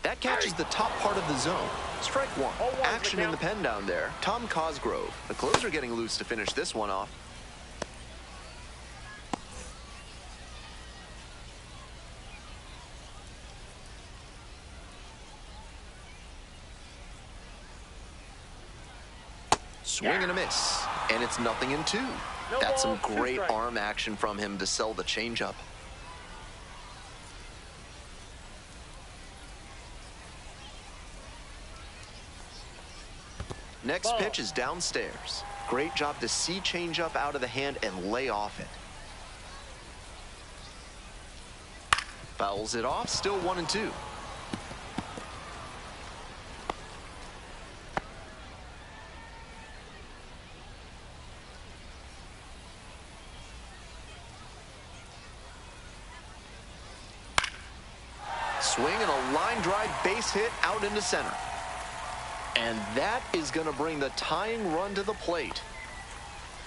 That catches the top part of the zone. Strike one. 0-1 Action in the pen down there. Tom Cosgrove, the closer, getting loose to finish this one off. Swing and a miss, and it's 0-2. No That's ball, some 2 great strikes. arm action from him to sell the changeup. Next Ball. pitch is downstairs. Great job to see changeup out of the hand and lay off it. Fouls it off, still 1-2. swing and a line drive base hit out into center. And that is going to bring the tying run to the plate.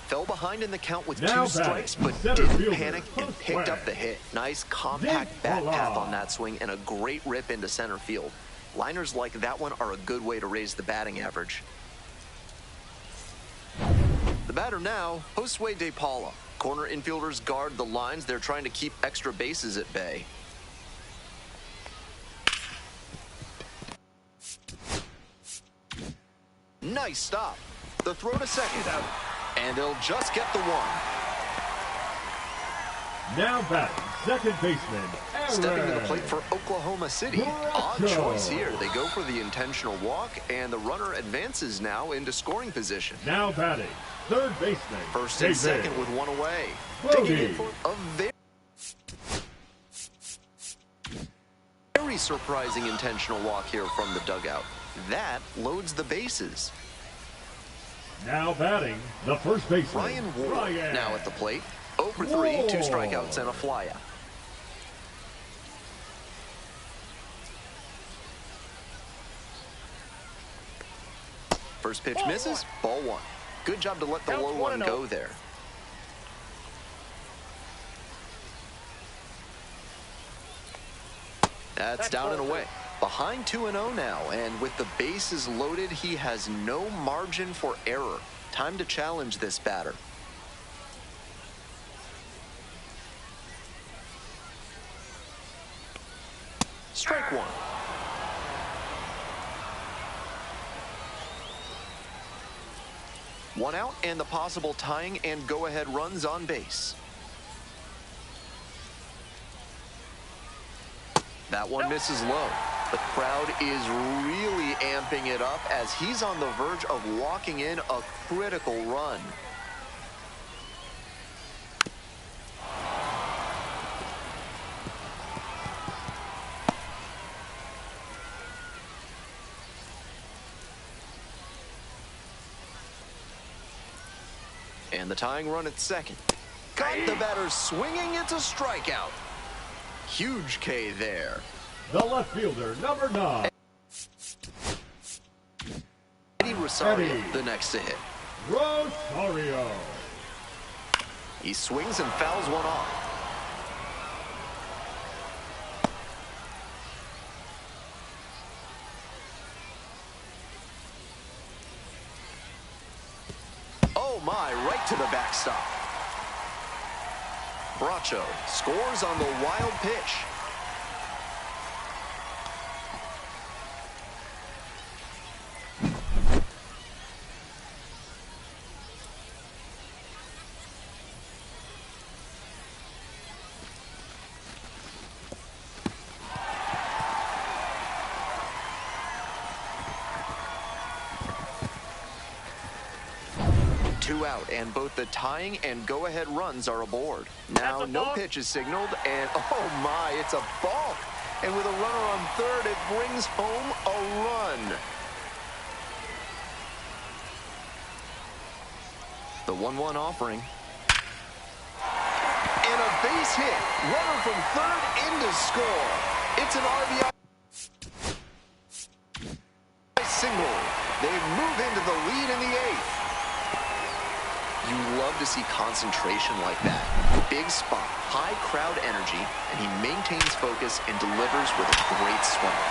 Fell behind in the count with now 2 strikes, but didn't panic and picked up the hit. Nice compact bat path on that swing and a great rip into center field. Liners like that one are a good way to raise the batting average. The batter now, Josue De Paula. Corner infielders guard the lines. They're trying to keep extra bases at bay. Nice stop. The throw to second. And they'll just get the one. Now batting, second baseman, Aaron. Stepping to the plate for Oklahoma City. Odd choice here. They go for the intentional walk, and the runner advances now into scoring position. Now batting, third baseman, First and second with one away. Brody. Taking it for a very surprising intentional walk here from the dugout. That loads the bases. Now batting, the first baseman, Ryan Ward now at the plate. 0 for 3, 2 strikeouts and a flyout. First pitch misses, ball 1. Good job to let the low one go there. That's down and away. Behind 2-0 now, and with the bases loaded, he has no margin for error. Time to challenge this batter. Strike 1. One out and the possible tying and go-ahead runs on base. That one misses low. The crowd is really amping it up as he's on the verge of walking in a critical run. And the tying run at second. Got the batter swinging. It's a strikeout. Huge K there. The left fielder, number 9. Eddie Rosario, the next to hit. Rosario. He swings and fouls one off. Oh my, right to the backstop. Bracho scores on the wild pitch. Two out, and both the tying and go-ahead runs are aboard. Now, no pitch is signaled, and oh my, it's a balk. And with a runner on third, it brings home a run. The 1-1 offering. And a base hit. Runner from third in to score. It's an RBI single. They move into the lead in the 8th. You love to see concentration like that. Big spot, high crowd energy, and he maintains focus and delivers with a great swing.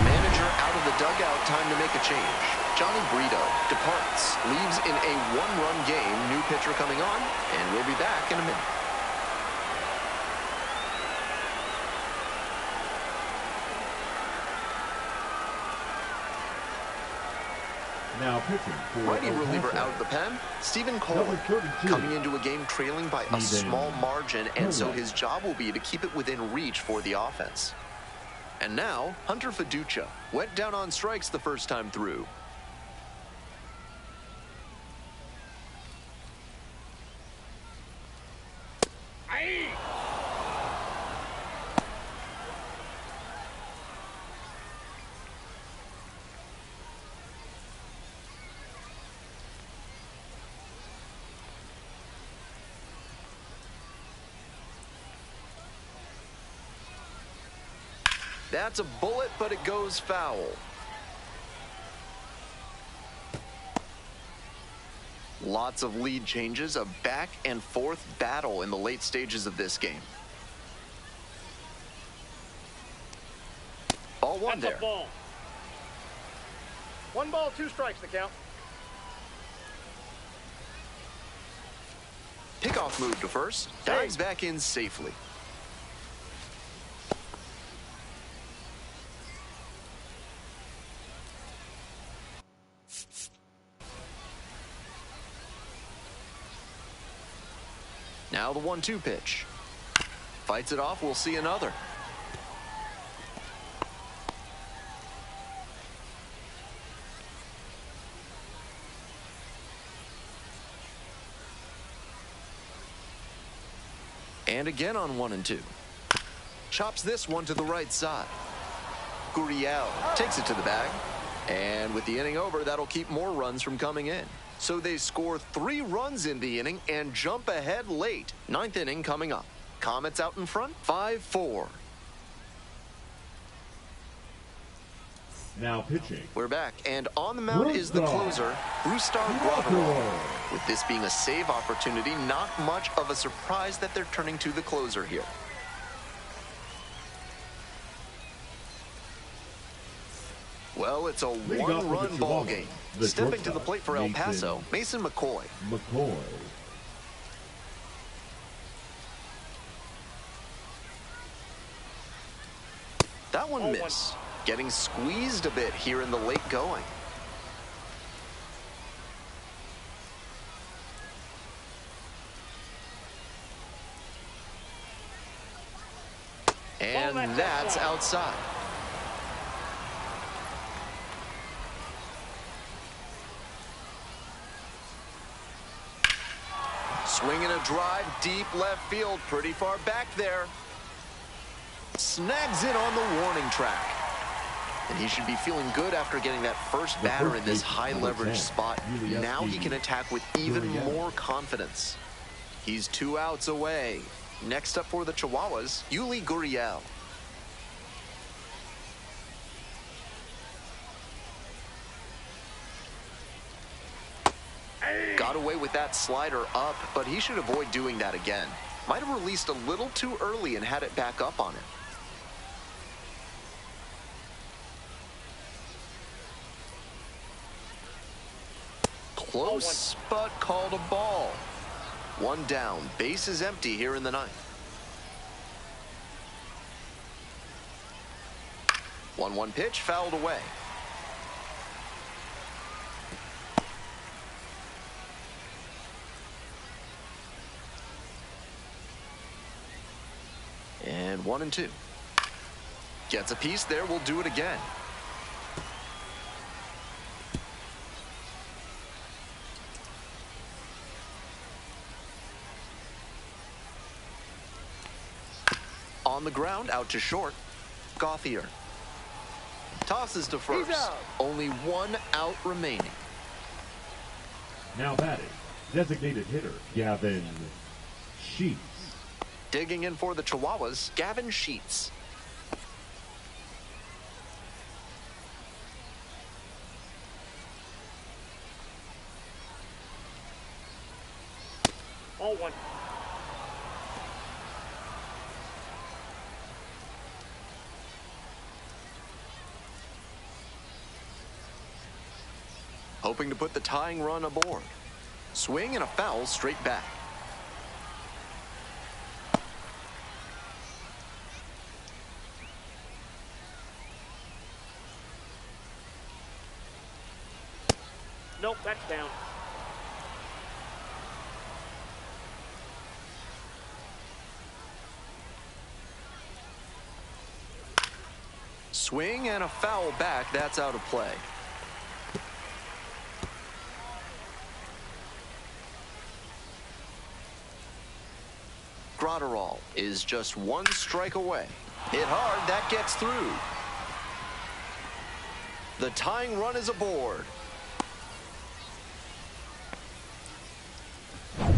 Manager out of the dugout, time to make a change. Johnny Brito departs, leaves in a 1-run game. New pitcher coming on, and we'll be back in a minute. Now pitching for Righty reliever out of the pen, Stephen Cole, coming into a game trailing by a small margin, and so his job will be to keep it within reach for the offense. And now, Hunter Fiducia went down on strikes the first time through. That's a bullet, but it goes foul. Lots of lead changes, a back and forth battle in the late stages of this game. Ball one there. That's a ball. 1 ball, 2 strikes to count. Pickoff move to first. Dives back in safely. Now the 1-2 pitch. Fights it off. We'll see another. And again on 1 and 2. Chops this one to the right side. Gurriel takes it to the bag. And with the inning over, that'll keep more runs from coming in. So they score 3 runs in the inning and jump ahead late. 9th inning coming up. Comets out in front, 5-4. Now pitching. We're back, and on the mound is the closer, Chilhuahuas. With this being a save opportunity, not much of a surprise that they're turning to the closer here. Well, it's a 1-run ball game. Stepping to the plate for El Paso, Mason McCoy. That one missed. Getting squeezed a bit here in the late going. And that's outside. Swinging a drive deep left field, pretty far back there. Snags it on the warning track. And he should be feeling good after getting that first batter in this high leverage spot. Now he can attack with even more confidence. He's 2 outs away. Next up for the Chihuahuas, Yuli Gurriel. Got away with that slider up, but he should avoid doing that again. Might have released a little too early and had it back up on him. Close, but called a ball. 1 down. Base is empty here in the 9th. 1-1 pitch fouled away. And 1 and 2. Gets a piece there. We'll do it again. On the ground, out to short. Gauthier tosses to first. Only 1 out remaining. Now batting, designated hitter Gavin Sheets. Digging in for the Chihuahuas, Gavin Sheets. All 1. Hoping to put the tying run aboard. Swing and a foul straight back. Nope, that's down. Swing and a foul back. That's out of play. Gratterall is just 1 strike away. Hit hard, that gets through. The tying run is aboard.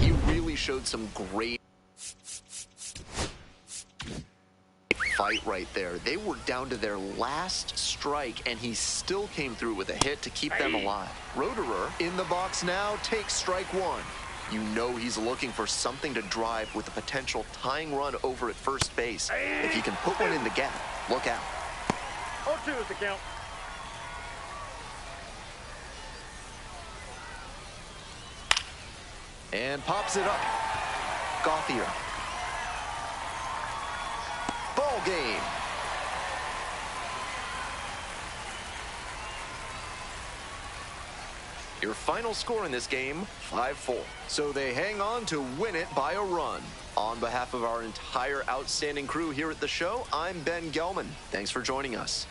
He really showed some great fight right there. They were down to their last strike, and he still came through with a hit to keep them alive. Roederer in the box now takes strike one. You know he's looking for something to drive with a potential tying run over at first base. If he can put one in the gap, look out. 0-2 is the count. And pops it up. Gauthier. Ball game. Your final score in this game, 5-4. So they hang on to win it by a run. On behalf of our entire outstanding crew here at the show, I'm Ben Gelman. Thanks for joining us.